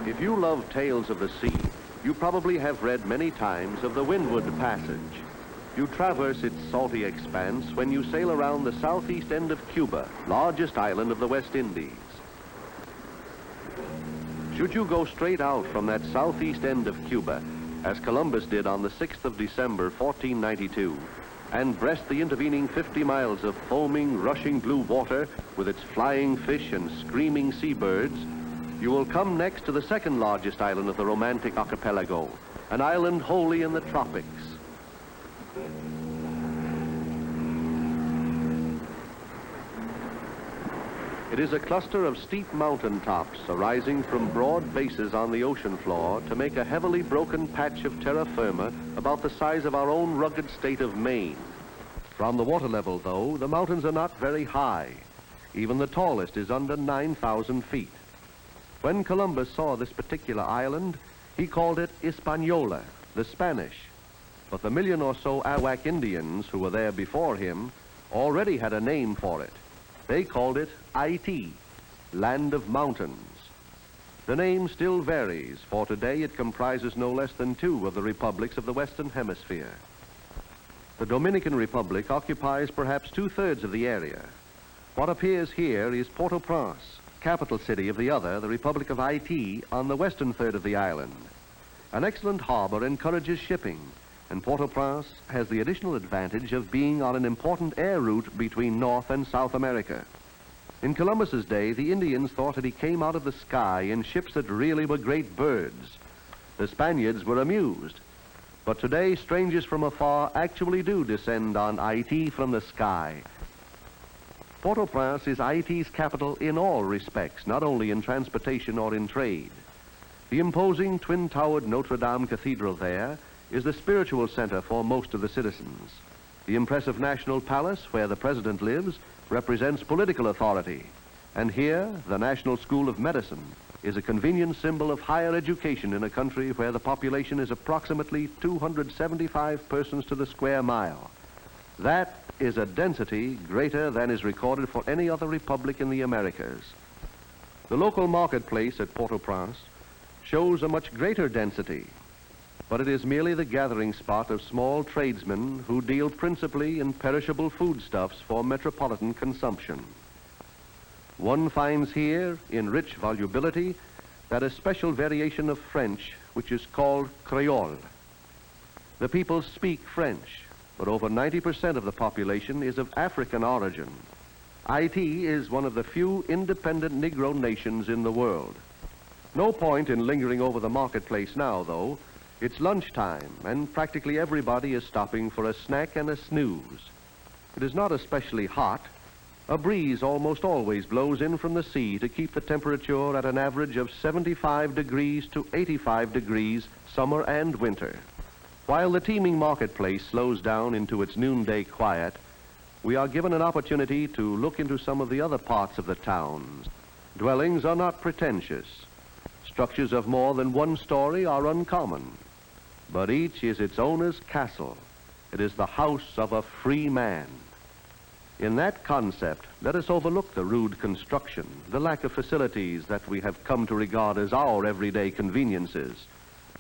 If you love tales of the sea, you probably have read many times of the Windward Passage. You traverse its salty expanse when you sail around the southeast end of Cuba, largest island of the West Indies. Should you go straight out from that southeast end of Cuba, as Columbus did on the 6th of December, 1492, and breast the intervening 50 miles of foaming, rushing blue water with its flying fish and screaming seabirds, you will come next to the second largest island of the romantic archipelago, an island wholly in the tropics. It is a cluster of steep mountain tops arising from broad bases on the ocean floor to make a heavily broken patch of terra firma about the size of our own rugged state of Maine. From the water level, though, the mountains are not very high. Even the tallest is under 9,000 feet. When Columbus saw this particular island, he called it Hispaniola, the Spanish. But the million or so Arawak Indians who were there before him already had a name for it. They called it Haiti, land of mountains. The name still varies, for today it comprises no less than 2 of the republics of the Western Hemisphere. The Dominican Republic occupies perhaps 2/3 of the area. What appears here is Port-au-Prince, capital city of the other, the Republic of Haiti, on the western third of the island. An excellent harbor encourages shipping, and Port-au-Prince has the additional advantage of being on an important air route between North and South America. In Columbus's day, the Indians thought that he came out of the sky in ships that really were great birds. The Spaniards were amused. But today, strangers from afar actually do descend on Haiti from the sky. Port-au-Prince is Haiti's capital in all respects, not only in transportation or in trade. The imposing twin-towered Notre Dame Cathedral there is the spiritual center for most of the citizens. The impressive National Palace, where the president lives, represents political authority. And here, the National School of Medicine is a convenient symbol of higher education in a country where the population is approximately 275 persons to the square mile. That is a density greater than is recorded for any other republic in the Americas. The local marketplace at Port-au-Prince shows a much greater density, but it is merely the gathering spot of small tradesmen who deal principally in perishable foodstuffs for metropolitan consumption. One finds here, in rich volubility, that a special variation of French which is called Creole. The people speak French, but over 90% of the population is of African origin. Haiti is one of the few independent Negro nations in the world. No point in lingering over the marketplace now, though. It's lunchtime, and practically everybody is stopping for a snack and a snooze. It is not especially hot. A breeze almost always blows in from the sea to keep the temperature at an average of 75 degrees to 85 degrees, summer and winter. While the teeming marketplace slows down into its noonday quiet, we are given an opportunity to look into some of the other parts of the towns. Dwellings are not pretentious. Structures of more than one story are uncommon, but each is its owner's castle. It is the house of a free man. In that concept, let us overlook the rude construction, the lack of facilities that we have come to regard as our everyday conveniences.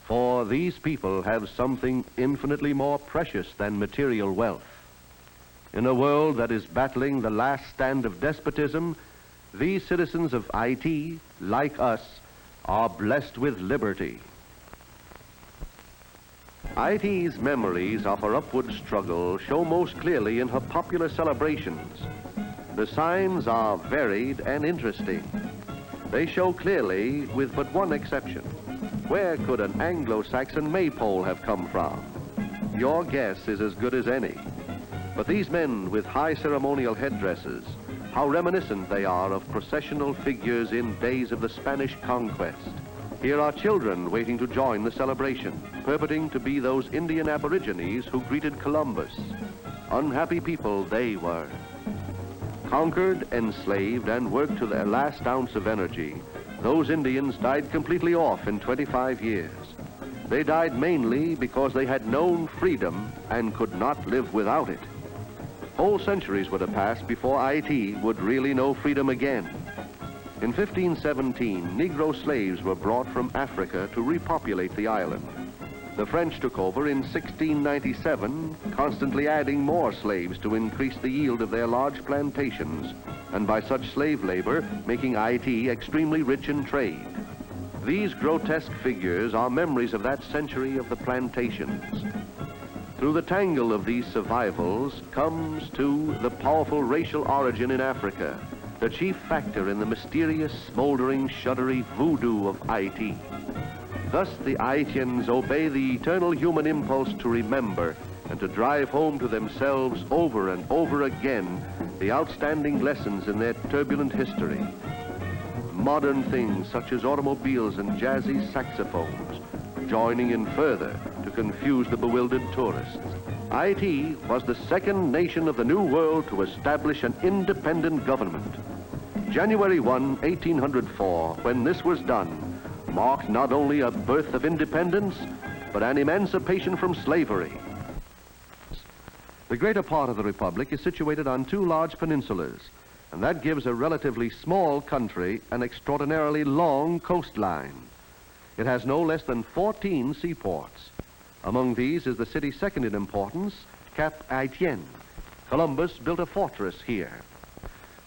For these people have something infinitely more precious than material wealth. In a world that is battling the last stand of despotism, these citizens of Haiti, like us, are blessed with liberty. Haiti's memories of her upward struggle show most clearly in her popular celebrations. The signs are varied and interesting. They show clearly, with but one exception. Where could an Anglo-Saxon maypole have come from? Your guess is as good as any. But these men with high ceremonial headdresses, how reminiscent they are of processional figures in days of the Spanish conquest. Here are children waiting to join the celebration, purporting to be those Indian aborigines who greeted Columbus. Unhappy people they were. Conquered, enslaved, and worked to their last ounce of energy, those Indians died completely off in 25 years. They died mainly because they had known freedom and could not live without it. Whole centuries were to pass before Haiti would really know freedom again. In 1517, Negro slaves were brought from Africa to repopulate the island. The French took over in 1697, constantly adding more slaves to increase the yield of their large plantations, and by such slave labor, making Haiti extremely rich in trade. These grotesque figures are memories of that century of the plantations. Through the tangle of these survivals comes, too, the powerful racial origin in Africa, the chief factor in the mysterious, smoldering, shuddery voodoo of Haiti. Thus, the Haitians obey the eternal human impulse to remember and to drive home to themselves over and over again the outstanding lessons in their turbulent history. Modern things such as automobiles and jazzy saxophones, joining in further to confuse the bewildered tourists. Haiti was the second nation of the New World to establish an independent government. January 1, 1804, when this was done, marked not only a birth of independence, but an emancipation from slavery. The greater part of the Republic is situated on two large peninsulas, and that gives a relatively small country an extraordinarily long coastline. It has no less than 14 seaports. Among these is the city second in importance, Cap Haitien. Columbus built a fortress here.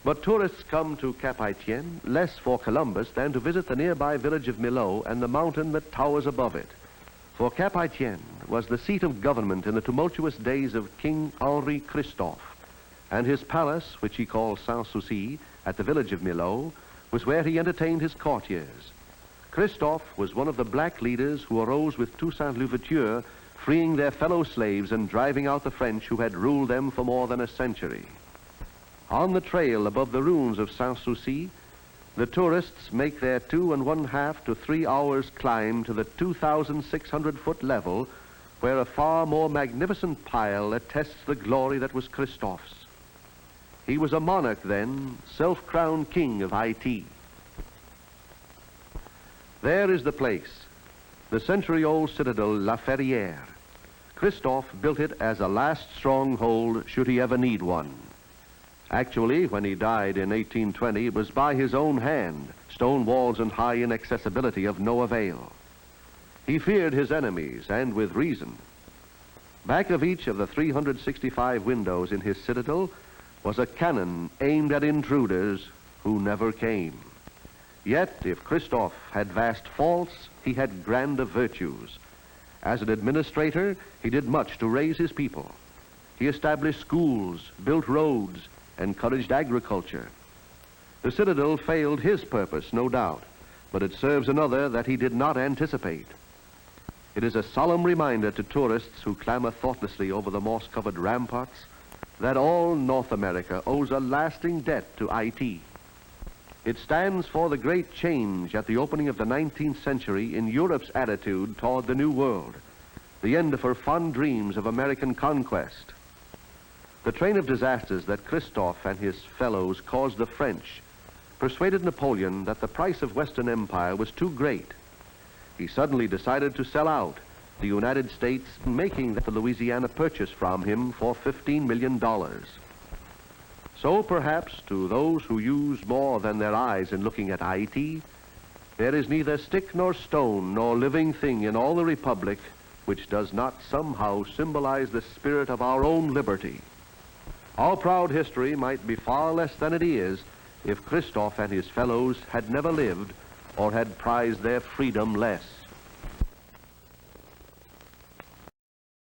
But tourists come to Cap Haitien less for Columbus than to visit the nearby village of Millau and the mountain that towers above it. For Cap Haitien was the seat of government in the tumultuous days of King Henri Christophe, and his palace, which he called Sans-Souci, at the village of Millau, was where he entertained his courtiers. Christophe was one of the black leaders who arose with Toussaint Louverture, freeing their fellow slaves and driving out the French who had ruled them for more than a century. On the trail above the ruins of Sans-Souci, the tourists make their 2½ to 3 hours climb to the 2,600-foot level, where a far more magnificent pile attests the glory that was Christophe's. He was a monarch then, self-crowned king of Haiti. There is the place, the century-old citadel La Ferrière. Christophe built it as a last stronghold should he ever need one. Actually, when he died in 1820, it was by his own hand, stone walls and high inaccessibility of no avail. He feared his enemies, and with reason. Back of each of the 365 windows in his citadel was a cannon aimed at intruders who never came. Yet, if Christophe had vast faults, he had grander virtues. As an administrator, he did much to raise his people. He established schools, built roads, encouraged agriculture. The citadel failed his purpose, no doubt, but it serves another that he did not anticipate. It is a solemn reminder to tourists who clamber thoughtlessly over the moss-covered ramparts that all North America owes a lasting debt to Haiti. It stands for the great change at the opening of the 19th century in Europe's attitude toward the New World, the end of her fond dreams of American conquest. The train of disasters that Christophe and his fellows caused the French persuaded Napoleon that the price of Western Empire was too great. He suddenly decided to sell out, the United States making the Louisiana Purchase from him for $15 million. So perhaps to those who use more than their eyes in looking at Haiti, there is neither stick nor stone nor living thing in all the Republic which does not somehow symbolize the spirit of our own liberty. Our proud history might be far less than it is if Christophe and his fellows had never lived or had prized their freedom less.